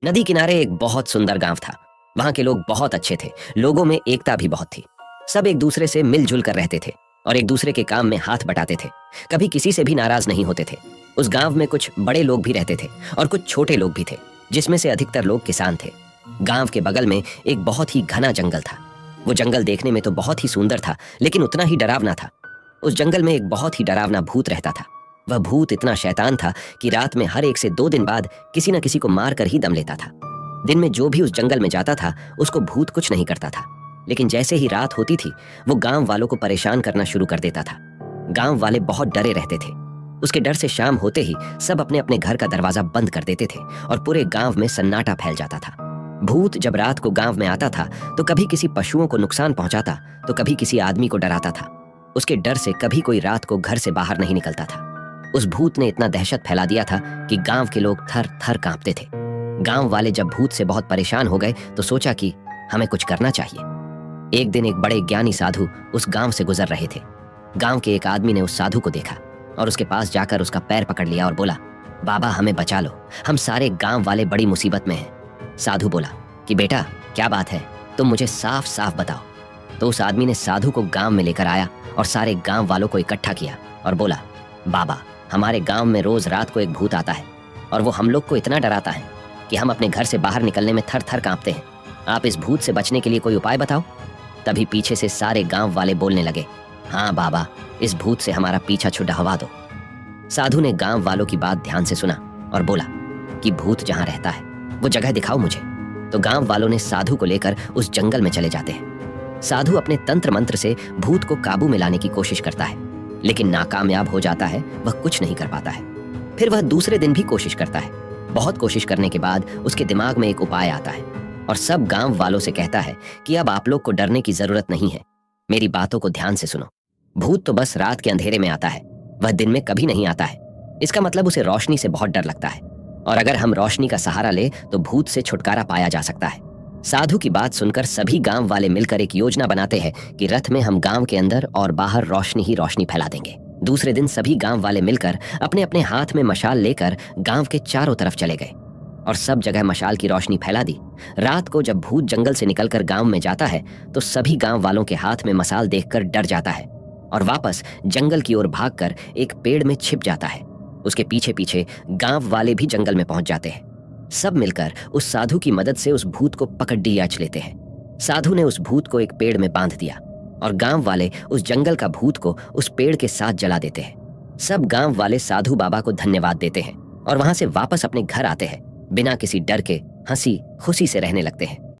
नदी किनारे एक बहुत सुंदर गांव था। वहां के लोग बहुत अच्छे थे। लोगों में एकता भी बहुत थी। सब एक दूसरे से मिलजुल कर रहते थे और एक दूसरे के काम में हाथ बटाते थे। कभी किसी से भी नाराज नहीं होते थे। उस गांव में कुछ बड़े लोग भी रहते थे और कुछ छोटे लोग भी थे, जिसमें से अधिकतर लोग किसान थे। गांव के बगल में एक बहुत ही घना जंगल था। वो जंगल देखने में तो बहुत ही सुंदर था, लेकिन उतना ही डरावना था। उस जंगल में एक बहुत ही डरावना भूत रहता था। वह भूत इतना शैतान था कि रात में हर 1 से 2 दिन बाद किसी न किसी को मार कर ही दम लेता था। दिन में जो भी उस जंगल में जाता था उसको भूत कुछ नहीं करता था, लेकिन जैसे ही रात होती थी वो गांव वालों को परेशान करना शुरू कर देता था। गांव वाले बहुत डरे रहते थे। उसके डर से शाम होते ही सब अपने अपने घर का दरवाजा बंद कर देते थे और पूरे गांव में सन्नाटा फैल जाता था। भूत जब रात को गांव में आता था तो कभी किसी पशुओं को नुकसान पहुंचाता तो कभी किसी आदमी को डराता था। उसके डर से कभी कोई रात को घर से बाहर नहीं निकलता था। उस भूत ने इतना दहशत फैला दिया था कि गांव के लोग थर थर कांपते थे। गांव वाले जब भूत से बहुत परेशान हो गए तो सोचा कि हमें कुछ करना चाहिए। एक दिन एक बड़े ज्ञानी साधु उस गांव से गुजर रहे थे। गांव के एक आदमी ने उस साधु को देखा और उसके पास जाकर उसका पैर पकड़ लिया और बोला, बाबा हमें बचा लो, हम सारे गांव वाले बड़ी मुसीबत में हैं। साधु बोला कि बेटा क्या बात है, तुम मुझे साफ साफ बताओ। तो उस आदमी ने साधु को गांव में लेकर आया और सारे गांव वालों को इकट्ठा किया और बोला, बाबा हमारे गांव में रोज रात को एक भूत आता है और वो हम लोग को इतना डराता है कि हम अपने घर से बाहर निकलने में थर थर कांपते हैं। आप इस भूत से बचने के लिए कोई उपाय बताओ। तभी पीछे से सारे गांव वाले बोलने लगे, हाँ बाबा, इस भूत से हमारा पीछा छुड़वा दो। साधु ने गांव वालों की बात ध्यान से सुना और बोला कि भूत जहां रहता है वो जगह दिखाओ मुझे। तो गांव वालों ने साधु को लेकर उस जंगल में चले जाते हैं। साधु अपने तंत्र मंत्र से भूत को काबू में लाने की कोशिश करता है, लेकिन नाकामयाब हो जाता है। वह कुछ नहीं कर पाता है। फिर वह दूसरे दिन भी कोशिश करता है। बहुत कोशिश करने के बाद उसके दिमाग में एक उपाय आता है और सब गांव वालों से कहता है कि अब आप लोग को डरने की जरूरत नहीं है। मेरी बातों को ध्यान से सुनो। भूत तो बस रात के अंधेरे में आता है, वह दिन में कभी नहीं आता है। इसका मतलब उसे रोशनी से बहुत डर लगता है और अगर हम रोशनी का सहारा ले तो भूत से छुटकारा पाया जा सकता है। साधु की बात सुनकर सभी गांव वाले मिलकर एक योजना बनाते हैं कि रथ में हम गांव के अंदर और बाहर रोशनी ही रोशनी फैला देंगे। दूसरे दिन सभी गांव वाले मिलकर अपने अपने हाथ में मशाल लेकर गांव के चारों तरफ चले गए और सब जगह मशाल की रोशनी फैला दी। रात को जब भूत जंगल से निकलकर गांव में जाता है तो सभी गांव वालों के हाथ में मशाल देखकर डर जाता है और वापस जंगल की ओर भागकर एक पेड़ में छिप जाता है। उसके पीछे पीछे गांव वाले भी जंगल में पहुंच जाते हैं। सब मिलकर उस साधु की मदद से उस भूत को पकड़ डियाच लेते हैं। साधु ने उस भूत को एक पेड़ में बांध दिया और गांव वाले उस जंगल का भूत को उस पेड़ के साथ जला देते हैं। सब गांव वाले साधु बाबा को धन्यवाद देते हैं और वहां से वापस अपने घर आते हैं। बिना किसी डर के हंसी खुशी से रहने लगते हैं।